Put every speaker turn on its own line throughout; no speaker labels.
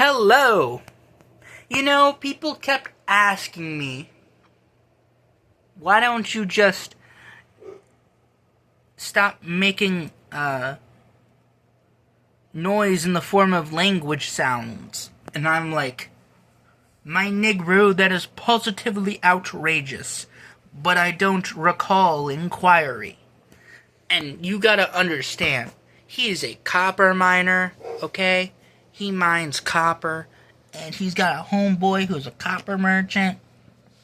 Hello! People kept asking me, why don't you just stop making, noise in the form of language sounds? And I'm like, my _𝒍�₍, that is positively outrageous, but I don't recall inquiry. And you gotta understand, he is a copper miner, okay? He mines copper, and he's got a homeboy who's a copper merchant.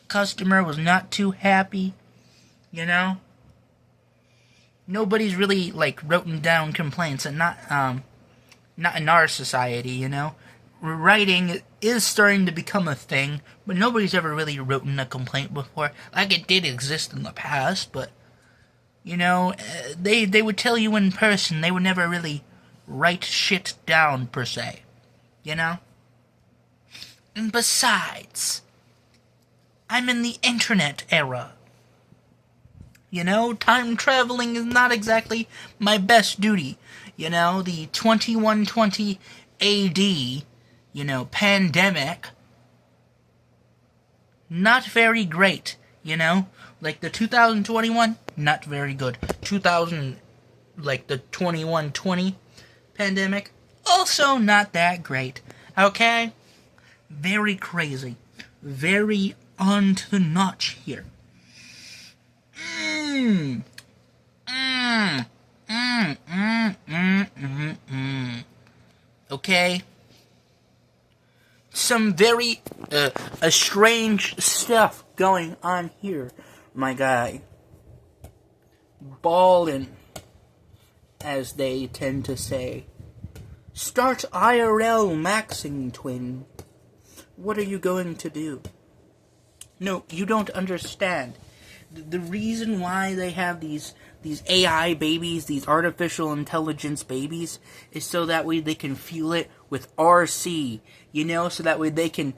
Customer was not too happy, Nobody's really, written down complaints, and not in our society, Writing is starting to become a thing, but nobody's ever really written a complaint before. It did exist in the past, but, they would tell you in person. They would never really write shit down, per se, And besides, I'm in the internet era. Time traveling is not exactly my best duty. The 2120 AD, pandemic, not very great, the 2021, not very good. The 2120 pandemic, also not that great, okay? Very crazy. Very on to the notch here. Okay? Some very, strange stuff going on here, my guy. Ballin', as they tend to say. Start IRL maxing, twin. What are you going to do? No, you don't understand. The reason why they have these AI babies, these artificial intelligence babies, is so that way they can fuel it with RC, so that way they can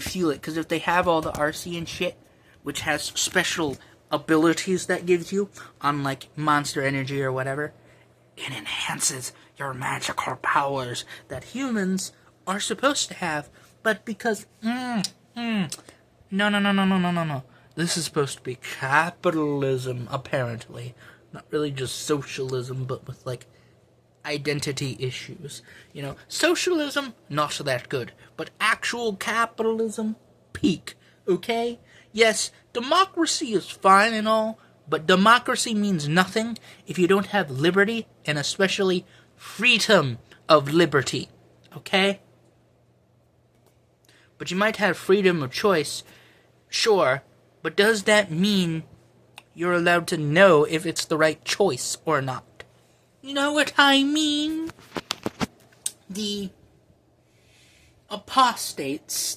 fuel it. Because if they have all the RC and shit, which has special abilities that gives you, unlike Monster Energy or whatever, it enhances your magical powers that humans are supposed to have. But because, no. This is supposed to be capitalism, apparently. Not really just socialism, but with, identity issues. Socialism, not that good. But actual capitalism, peak, okay? Yes, democracy is fine and all, but democracy means nothing if you don't have liberty, and especially freedom of liberty, okay? But you might have freedom of choice, sure, but does that mean you're allowed to know if it's the right choice or not? You know what I mean? The apostates,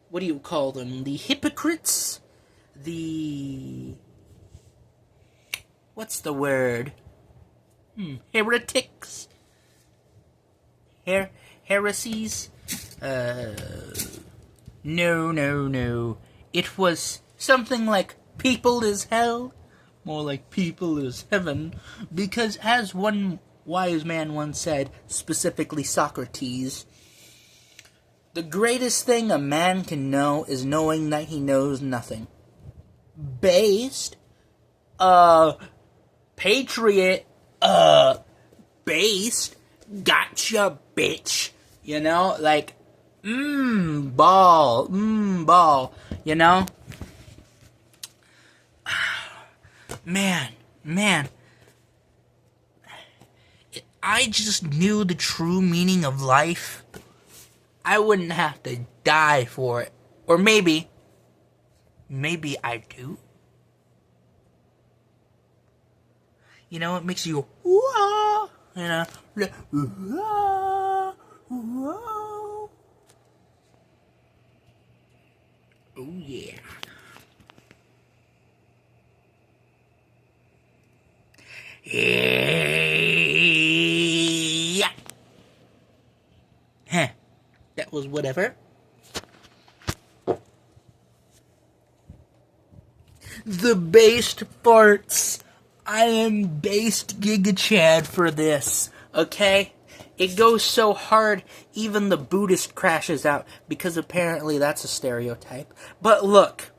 what do you call them? The hypocrites? What's the word? Heretics? Heresies? No. It was something like people is hell, more like people is heaven, because as one wise man once said, specifically Socrates, the greatest thing a man can know is knowing that he knows nothing. Based, patriot, based, gotcha, bitch, ball, Man. If I just knew the true meaning of life, I wouldn't have to die for it. Or maybe I do. It makes you go, whoa, whoa. Oh, yeah. Yeah. That was whatever. The based farts. I am based Giga Chad for this, okay? It goes so hard, even the Buddhist crashes out, because apparently that's a stereotype. But look.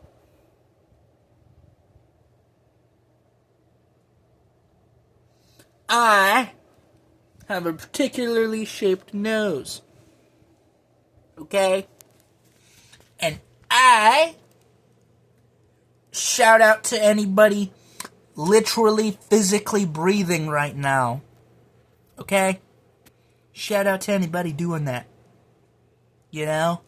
I have a particularly shaped nose. Okay? And I shout out to anybody literally physically breathing right now. Okay? Shout out to anybody doing that. You know?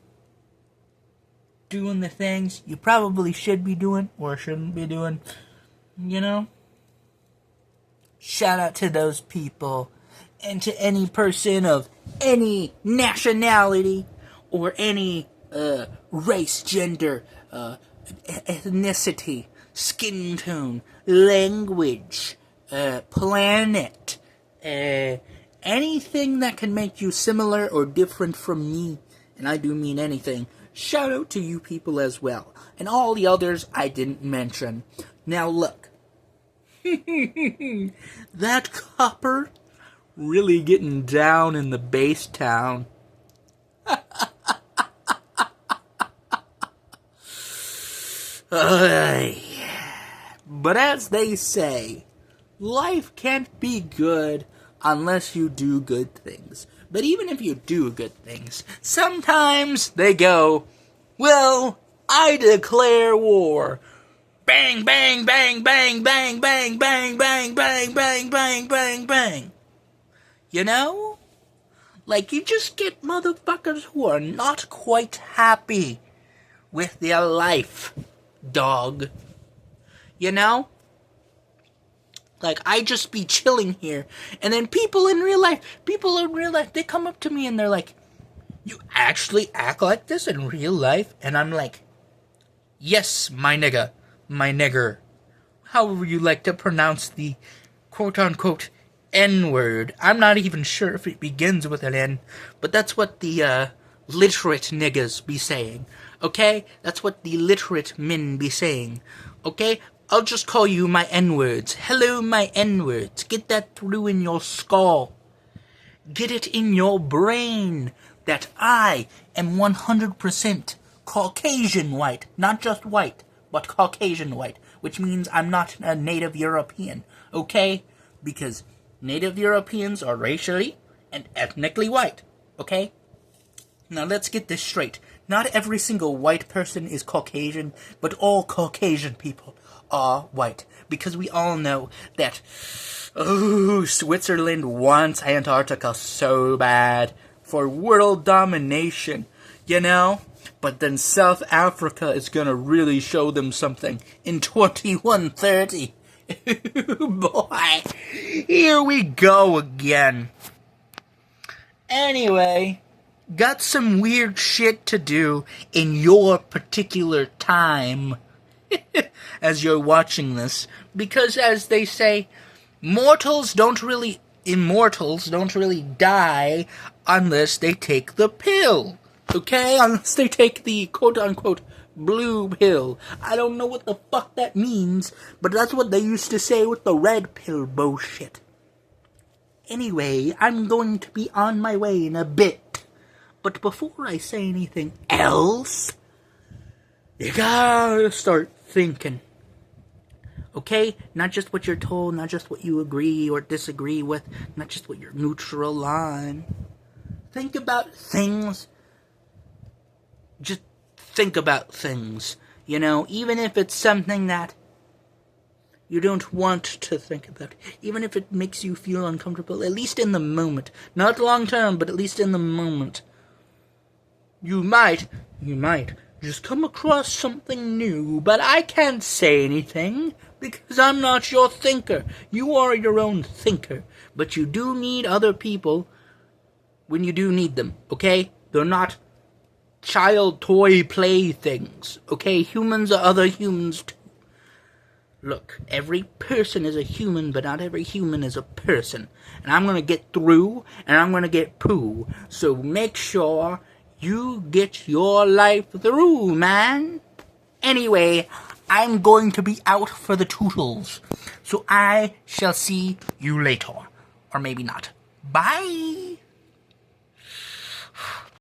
Doing the things you probably should be doing or shouldn't be doing. You know? Shout out to those people. And to any person of any nationality or any race, gender, ethnicity, skin tone, language, planet, anything that can make you similar or different from me, and I do mean anything, shout out to you people as well, and all the others I didn't mention. Now look, that copper really getting down in the base town. But as they say, life can't be good unless you do good things. But even if you do good things, sometimes they go, well, I declare war. Bang, bang, bang, bang, bang, bang, bang, bang, bang, bang, bang, bang, bang. You know? Like, you just get motherfuckers who are not quite happy with their life, dog. You know? Like, I just be chilling here, and then people in real life, they come up to me and they're like, you actually act like this in real life? And I'm like, yes, my nigga, my nigger. However you like to pronounce the quote-unquote N-word. I'm not even sure if it begins with an N, but that's what the literate niggas be saying, okay? That's what the literate men be saying, okay? I'll just call you my N-words. Hello, my N-words. Get that through in your skull. Get it in your brain that I am 100% Caucasian white. Not just white, but Caucasian white, which means I'm not a native European, okay? Because native Europeans are racially and ethnically white, okay? Now let's get this straight. Not every single white person is Caucasian, but all Caucasian people are white. Because we all know that, Switzerland wants Antarctica so bad for world domination, you know? But then South Africa is gonna really show them something in 2130. Boy, here we go again. Anyway, got some weird shit to do in your particular time as you're watching this, because as they say, immortals don't really die unless they take the pill, okay? Unless they take the quote-unquote blue pill. I don't know what the fuck that means, but that's what they used to say with the red pill bullshit. Anyway, I'm going to be on my way in a bit. But before I say anything else, you gotta start thinking. Okay? Not just what you're told, not just what you agree or disagree with, not just what you're neutral on. Think about things. Just think about things. You know, even if it's something that you don't want to think about. Even if it makes you feel uncomfortable, at least in the moment. Not long term, but at least in the moment. You might just come across something new, but I can't say anything, because I'm not your thinker. You are your own thinker, but you do need other people when you do need them, okay? They're not child toy play things, okay? Humans are other humans too. Look, every person is a human, but not every human is a person. And I'm gonna get through, and I'm gonna get poo. So make sure you get your life through, man. Anyway, I'm going to be out for the tootles. So I shall see you later. Or maybe not. Bye!